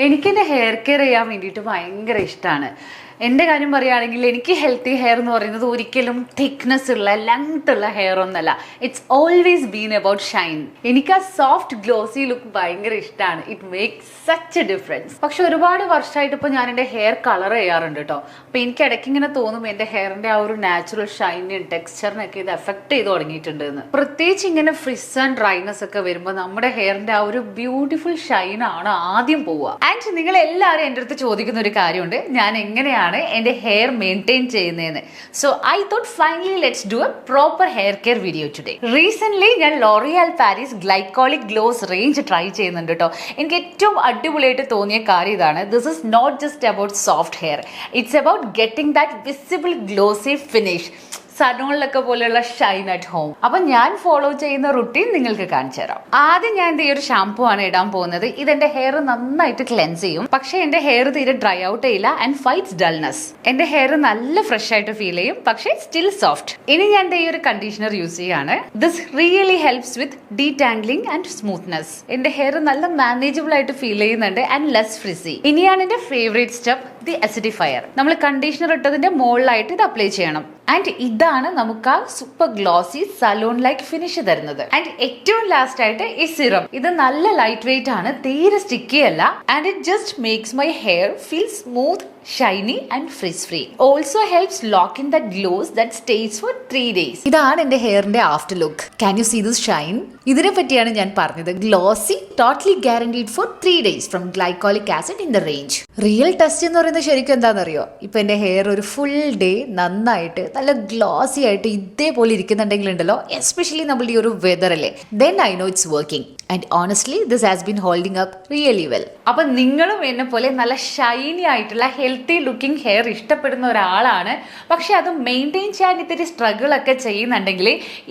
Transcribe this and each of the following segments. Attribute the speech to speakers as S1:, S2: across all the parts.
S1: എനിക്ക് എൻ്റെ hair care ചെയ്യാൻ വേണ്ടിയിട്ട് ഭയങ്കര ഇഷ്ടമാണ്. എൻ്റെ കാര്യം പറയുകയാണെങ്കിൽ എനിക്ക് ഹെൽത്തി ഹെയർ എന്ന് പറയുന്നത് ഒരിക്കലും തിക്നെസ് ഉള്ള ലെങ്ത് ഉള്ള ഹെയർ ഒന്നല്ല. It's always been about Shine. എനിക്ക് ആ സോഫ്റ്റ് ഗ്ലോസി ലുക്ക് ഭയങ്കര ഇഷ്ടമാണ്. It makes such A difference. പക്ഷെ ഒരുപാട് വർഷമായിട്ട് ഇപ്പോൾ ഞാൻ എൻ്റെ ഹെയർ കളർ ചെയ്യാറുണ്ട് കേട്ടോ. അപ്പോൾ എനിക്ക് ഇടയ്ക്ക് ഇങ്ങനെ തോന്നും എൻ്റെ ഹെയറിൻ്റെ ആ ഒരു നാച്ചുറൽ ഷൈനും ടെക്സ്ചറിനൊക്കെ ഇത് എഫക്ട് ചെയ്ത് തുടങ്ങിയിട്ടുണ്ട് എന്ന്. പ്രത്യേകിച്ച് ഇങ്ങനെ ഫ്രിസ് ആൻഡ് ഡ്രൈനെസ് ഒക്കെ വരുമ്പോൾ നമ്മുടെ ഹെയറിൻ്റെ ആ ഒരു ബ്യൂട്ടിഫുൾ ഷൈനാണ് ആദ്യം പോവുക. ആൻഡ് നിങ്ങൾ എല്ലാവരും എൻ്റെ അടുത്ത് ചോദിക്കുന്ന ഒരു കാര്യമുണ്ട്, ഞാൻ എങ്ങനെയാണ് എൻ്റെ ഹെയർ മെയിൻറ്റെയിൻ ചെയ്യുന്നതെന്ന്. So I thought finally let's do a proper hair care video today. Recent ഞാൻ L'Oreal Paris glycolic gloss range try ചെയ്യുന്നുണ്ട് കേട്ടോ. എനിക്ക് ഏറ്റവും അടിപൊളിയായിട്ട് തോന്നിയ കാര്യം ഇതാണ്. This is not just about soft hair, it's about getting that visible glossy finish, സലൂണിലൊക്കെ പോലെയുള്ള ഷൈൻ അറ്റ് ഹോം. അപ്പൊ ഞാൻ ഫോളോ ചെയ്യുന്ന റുട്ടീൻ നിങ്ങൾക്ക് കാണിച്ചു തരാം. ആദ്യം ഞാൻ ഈ ഒരു ഷാംപൂ ആണ് ഇടാൻ പോകുന്നത്. ഇതെന്റെ ഹെയർ നന്നായിട്ട് ക്ലെൻസ് ചെയ്യും, പക്ഷെ എന്റെ ഹെയർ തീരെ ഡ്രൈ ഔട്ട് ചെയ്യില്ല ആൻഡ് ഫൈറ്റ്സ് ഡൾനെസ്. എന്റെ ഹെയർ നല്ല ഫ്രഷ് ആയിട്ട് ഫീൽ ചെയ്യും, പക്ഷെ സ്റ്റിൽ സോഫ്റ്റ്. ഇനി ഞാൻ ഈ ഒരു കണ്ടീഷണർ യൂസ് ചെയ്യാണ്. This really helps with detangling and smoothness. എന്റെ ഹെയർ നല്ല മാനേജബിൾ ആയിട്ട് ഫീൽ ചെയ്യുന്നുണ്ട് ആൻഡ് ലെസ് ഫ്രിസി. ഇനിയാണ് എന്റെ ഫേവറേറ്റ് സ്റ്റെപ്പ്, ദി അസിഡിഫയർ. നമ്മൾ കണ്ടീഷണർ ഇട്ടതിന്റെ മുകളിലായിട്ട് ഇത് അപ്ലൈ ചെയ്യണം. ആൻഡ് ഇതാണ് നമുക്ക് ആ super glossy salon like finish തരുന്നത്. ആൻഡ് ഏറ്റവും ലാസ്റ്റ് ആയിട്ട് ഈ സിറം. ഇത് നല്ല ലൈറ്റ് വെയിറ്റ് ആണ്, തീരെ സ്റ്റിക്കി അല്ല. And it just makes my hair feel smooth, shiny and frizz free. Also helps lock in that gloss that stays for 3 days. ഇതാണ് എന്റെ ഹെയറിന്റെ after look. Can you see this shine? ഇതിനെ പറ്റിയാണ് ഞാൻ പറഞ്ഞത്. Glossy, totally guaranteed for 3 days from glycolic acid in the range. Real test എന്ന് പറയുന്നത് ശരിക്കും എന്താണെന്നറിയോ? ഇപ്പൊ എന്റെ ഹെയർ ഒരു ഫുൾ ഡേ നന്നായിട്ട് നല്ല ഗ്ലോസി ആയിട്ട് ഇതേപോലെ ഇരിക്കുന്നുണ്ടെങ്കിൽ ഉണ്ടല്ലോ, എസ്പെഷ്യലി നമ്മളുടെ ഈ ഒരു വെതർ അല്ലേ, then I know it's working. And honestly this has been holding up really well. അപ്പൊ നിങ്ങളും എന്നെ പോലെ നല്ല ഷൈനി ആയിട്ടുള്ള ഹെൽത്തി ലുക്കിംഗ് ഹെയർ ഇഷ്ടപ്പെടുന്ന ഒരാളാണ്, പക്ഷെ അത് മെയിൻറ്റെയിൻ ചെയ്യാൻ ഇത്തിരി സ്ട്രഗിൾ ഒക്കെ ചെയ്യുന്നുണ്ടെങ്കിൽ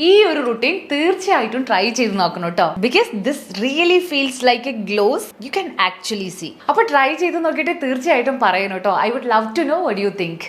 S1: ഈ ഒരു റുട്ടീൻ തീർച്ചയായിട്ടും ട്രൈ ചെയ്ത് നോക്കണം കേട്ടോ. Because this really feels like a gloss you can actually see. അപ്പൊ ട്രൈ ചെയ്ത് നോക്കിയിട്ട് തീർച്ചയായിട്ടും പറയണം കേട്ടോ. I would love to know what you think.